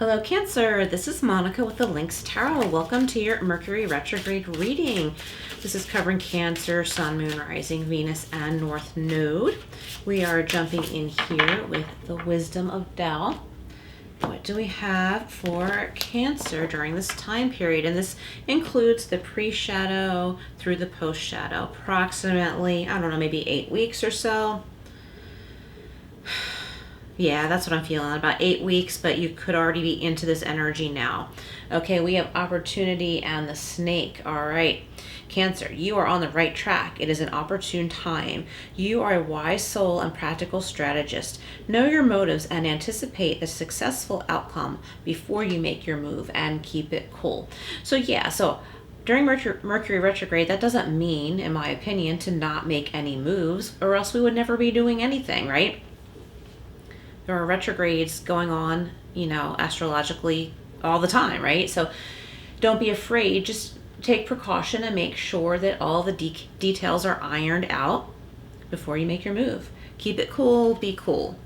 Hello Cancer, this is Monica with the Lynx Tarot. Welcome to your Mercury Retrograde reading. This is covering Cancer, Sun, Moon, Rising, Venus, and North Node. We are jumping in here with the Wisdom of Tao. What do we have for Cancer during this time period? And this includes the pre-shadow through the post-shadow. Approximately, I don't know, maybe 8 weeks or so. Yeah, that's what I'm feeling, about 8 weeks, but you could already be into this energy now. Okay, we have opportunity and the snake. All right, Cancer, you are on the right track. It is an opportune time. You are a wise soul and practical strategist. Know your motives and anticipate the successful outcome before you make your move, and keep it cool. So yeah, during Mercury retrograde, that doesn't mean, in my opinion, to not make any moves, or else we would never be doing anything, right? There are retrogrades going on, you know, astrologically all the time, right? So don't be afraid. Just take precaution and make sure that all the details are ironed out before you make your move. Keep it cool. Be cool.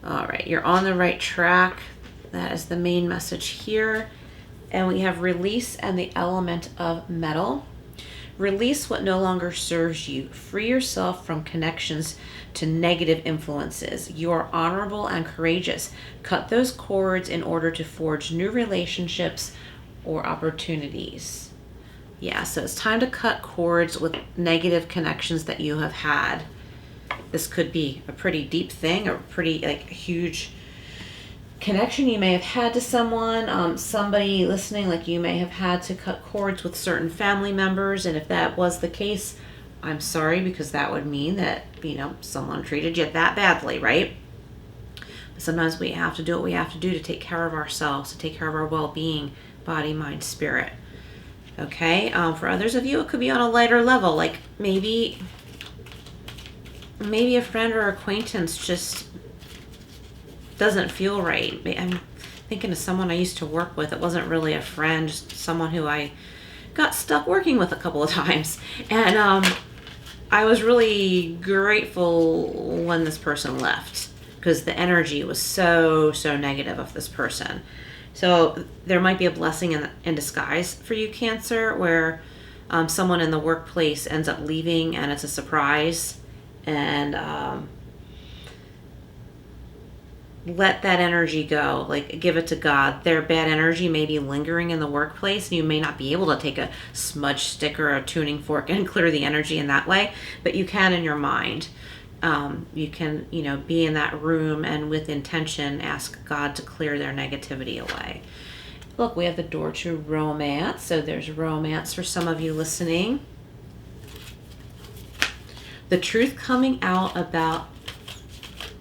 All right. You're on the right track. That is the main message here. And we have release and the element of metal. Release what no longer serves you. Free yourself from connections to negative influences. You are honorable and courageous. Cut those cords in order to forge new relationships or opportunities. Yeah, so it's time to cut cords with negative connections that you have had. This could be a pretty deep thing, or pretty huge connection you may have had to someone. Somebody listening, like you may have had to cut cords with certain family members, and if that was the case, I'm sorry, because that would mean that, you know, someone treated you that badly, right? But sometimes we have to do what we have to do to take care of ourselves, to take care of our well-being, body, mind, spirit. Okay, for others of you, it could be on a lighter level, like maybe a friend or acquaintance just doesn't feel right. I'm thinking of someone I used to work with. It wasn't really a friend, just someone who I got stuck working with a couple of times. And I was really grateful when this person left, because the energy was so negative of this person. So there might be a blessing in disguise for you, Cancer, where someone in the workplace ends up leaving and it's a surprise. And let that energy go. Like, give it to God. Their bad energy may be lingering in the workplace, and you may not be able to take a smudge stick or a tuning fork and clear the energy in that way, but you can in your mind. You can, you know, be in that room and with intention ask God to clear their negativity away. Look, we have the door to romance. So there's romance for some of you listening. The truth coming out about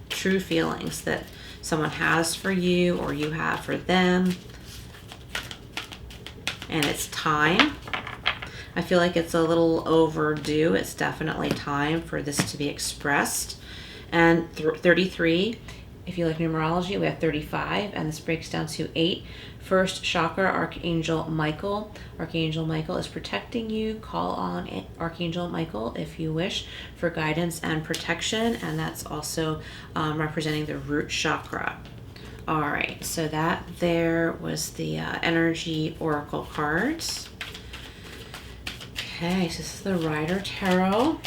true feelings that someone has for you or you have for them. And it's time. I feel like it's a little overdue. It's definitely time for this to be expressed. And 33, if you like numerology, we have 35, and this breaks down to 8. First chakra, Archangel Michael. Archangel Michael is protecting you. Call on Archangel Michael if you wish for guidance and protection, and that's also representing the root chakra. All right, so that there was the energy oracle cards. Okay, so this is the Rider Tarot.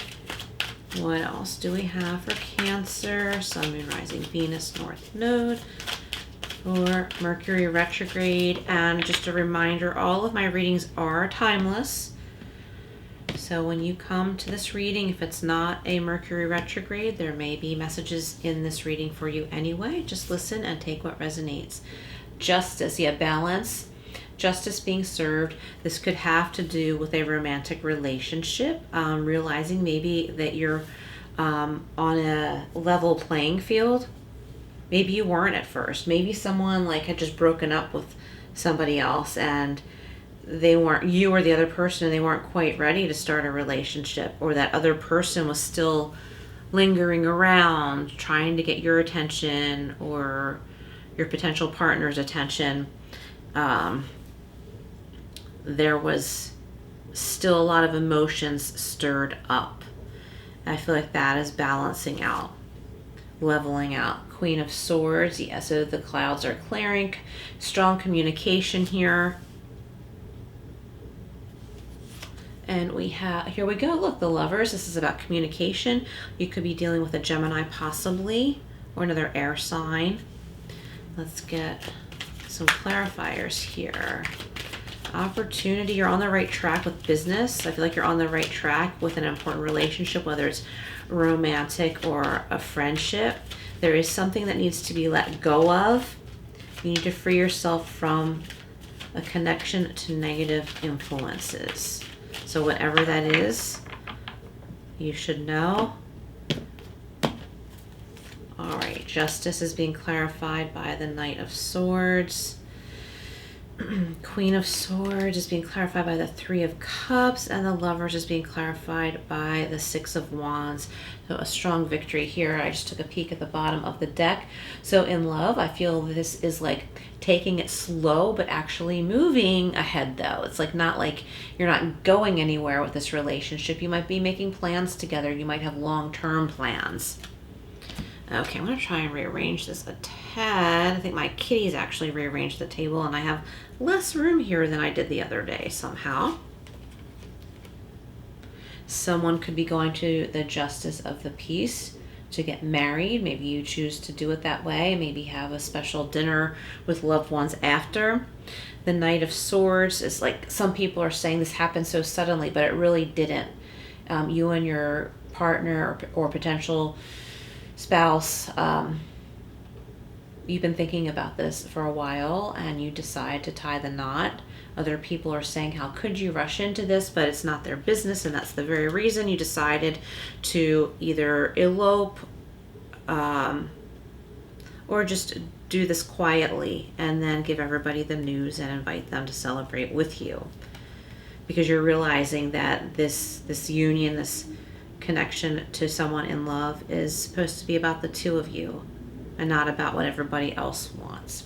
What else do we have for Cancer? Sun, Moon, Rising, Venus, North Node, or Mercury retrograde. And just a reminder, all of my readings are timeless. So when you come to this reading, if it's not a Mercury retrograde, there may be messages in this reading for you anyway. Just listen and take what resonates. Justice, yeah, balance. Justice being served. This could have to do with a romantic relationship, realizing maybe that you're on a level playing field. Maybe you weren't at first. Maybe someone had just broken up with somebody else, and they weren't, you or the other person, and they weren't quite ready to start a relationship, or that other person was still lingering around trying to get your attention or your potential partner's attention. There was still a lot of emotions stirred up. I feel like that is balancing out. leveling out. Queen of Swords. Yeah, so the clouds are clearing. Strong communication here. And we have, here we go, look, the Lovers. This is about communication. You could be dealing with a Gemini possibly, or another air sign. Let's get some clarifiers here. Opportunity, you're on the right track with business. I feel like you're on the right track with an important relationship, whether it's romantic or a friendship. There is something that needs to be let go of. You need to free yourself from a connection to negative influences. So whatever that is, you should know. All right, Justice is being clarified by the Knight of Swords. Queen of Swords is being clarified by the Three of Cups, and the Lovers is being clarified by the Six of Wands. So a strong victory here. I just took a peek at the bottom of the deck. So in love, I feel this is like taking it slow, but actually moving ahead though. It's not like you're not going anywhere with this relationship. You might be making plans together. You might have long-term plans. Okay, I'm going to try and rearrange this a tad. I think my kitties actually rearranged the table and I have less room here than I did the other day somehow. Someone could be going to the Justice of the Peace to get married. Maybe you choose to do it that way. Maybe have a special dinner with loved ones after. The Knight of Swords is like, some people are saying this happened so suddenly, but it really didn't. You and your partner or potential spouse, you've been thinking about this for a while and you decide to tie the knot. Other people are saying, how could you rush into this? But it's not their business, and that's the very reason you decided to either elope or just do this quietly and then give everybody the news and invite them to celebrate with you. Because you're realizing that this union, this connection to someone in love is supposed to be about the two of you and not about what everybody else wants.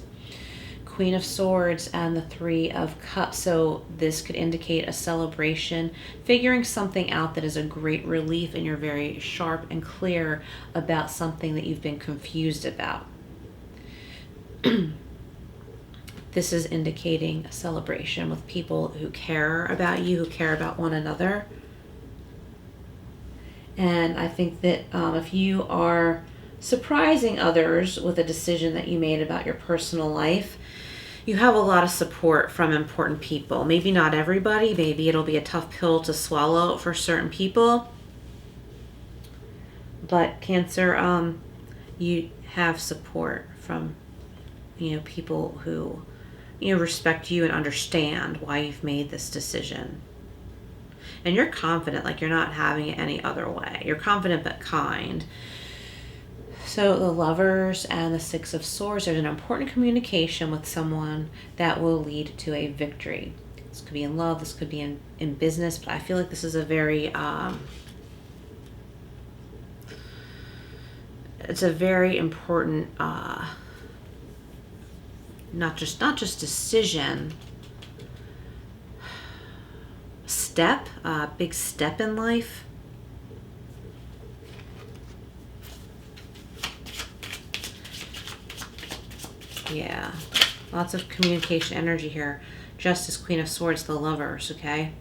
Queen of Swords and the Three of Cups. So this could indicate a celebration, figuring something out that is a great relief, and you're very sharp and clear about something that you've been confused about. This is indicating a celebration with people who care about you, who care about one another. And I think that if you are surprising others with a decision that you made about your personal life, you have a lot of support from important people. Maybe not everybody. Maybe it'll be a tough pill to swallow for certain people. But Cancer, you have support from, people who, respect you and understand why you've made this decision. And you're confident, like you're not having it any other way. You're confident but kind. So the Lovers and the Six of Swords, there's an important communication with someone that will lead to a victory. This could be in love, this could be in business, but I feel like this is a very, it's a very important, not just decision, step, big step in life. Yeah, lots of communication energy here. Justice, Queen of Swords, the Lovers, okay?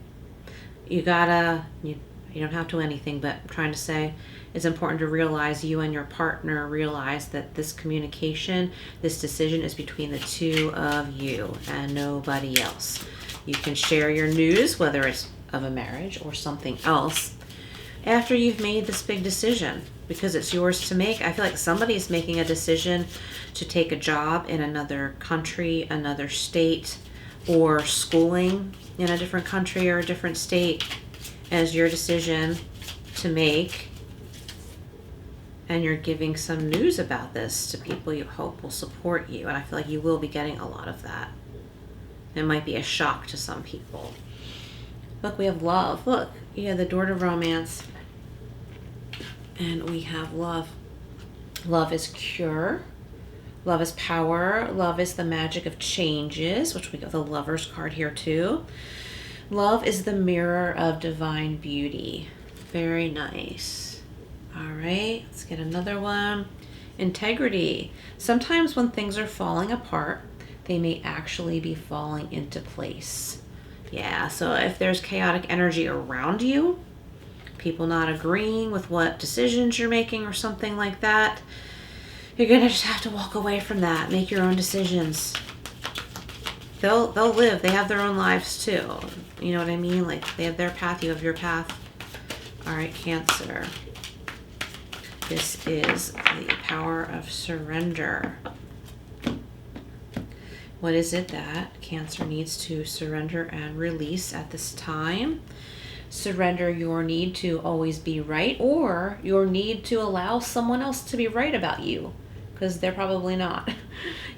You don't have to anything, but I'm trying to say it's important to realize, you and your partner realize that this communication, this decision is between the two of you and nobody else. You can share your news, whether it's of a marriage or something else, after you've made this big decision, because it's yours to make. I feel like somebody's making a decision to take a job in another country, another state, or schooling in a different country or a different state as your decision to make. And you're giving some news about this to people you hope will support you. And I feel like you will be getting a lot of that. It might be a shock to some people. Look, we have love. Look, you have the door to romance. And we have love. Love is cure. Love is power. Love is the magic of changes, which we got the Lovers card here too. Love is the mirror of divine beauty. Very nice. All right, let's get another one. Integrity. Sometimes when things are falling apart, they may actually be falling into place. Yeah, so if there's chaotic energy around you, people not agreeing with what decisions you're making or something like that, you're gonna just have to walk away from that. Make your own decisions. They'll live. They have their own lives too. You know what I mean? Like, they have their path, you have your path. All right, Cancer. This is the power of surrender. What is it that Cancer needs to surrender and release at this time? Surrender your need to always be right, or your need to allow someone else to be right about you, because they're probably not.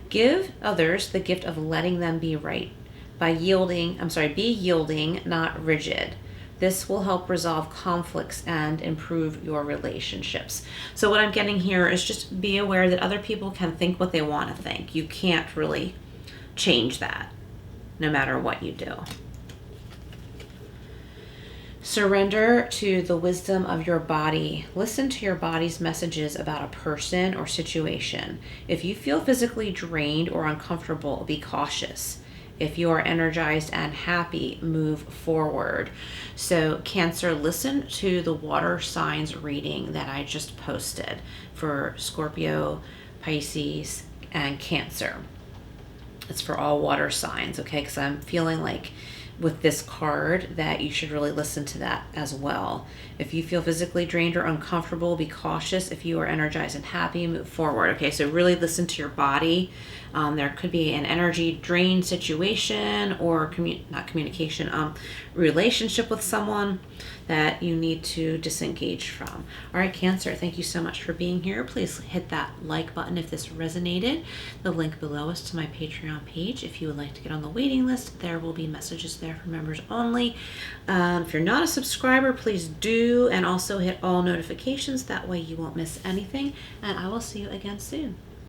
Give others the gift of letting them be right by yielding, be yielding, not rigid. This will help resolve conflicts and improve your relationships. So what I'm getting here is just be aware that other people can think what they want to think. You can't really change that, no matter what you do. Surrender to the wisdom of your body. Listen to your body's messages about a person or situation. If you feel physically drained or uncomfortable, be cautious. If you are energized and happy, move forward. So Cancer, listen to the water signs reading that I just posted for Scorpio, Pisces, and Cancer. It's for all water signs, okay? Because I'm feeling like with this card that you should really listen to that as well. If you feel physically drained or uncomfortable, be cautious. If you are energized and happy, move forward. Okay, so really listen to your body. There could be an energy drain situation or relationship with someone that you need to disengage from. All right, Cancer, thank you so much for being here. Please hit that like button if this resonated. The link below is to my Patreon page. If you would like to get on the waiting list, there will be messages there for members only. If you're not a subscriber, please do, and also hit all notifications. That way you won't miss anything, and I will see you again soon.